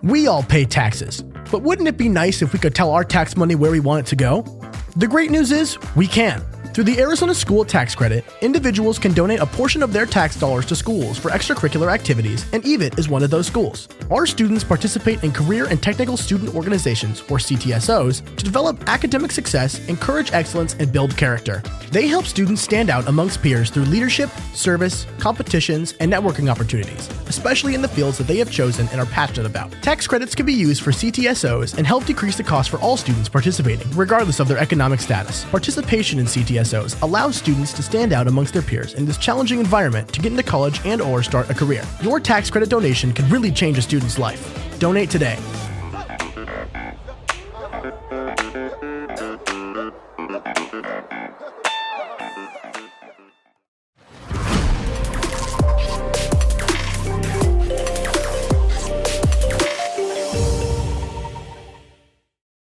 We all pay taxes, but wouldn't it be nice if we could tell our tax money where we want it to go? The great news is, we can. Through the Arizona School Tax Credit, individuals can donate a portion of their tax dollars to schools for extracurricular activities, and EVIT is one of those schools. Our students participate in career and technical student organizations, or CTSOs, to develop academic success, encourage excellence, and build character. They help students stand out amongst peers through leadership, service, competitions, and networking opportunities, especially in the fields that they have chosen and are passionate about. Tax credits can be used for CTSOs and help decrease the cost for all students participating, regardless of their economic status. Participation in CTSOs allows students to stand out amongst their peers in this challenging environment to get into college and/or start a career. Your tax credit donation can really change a student's life. Donate today.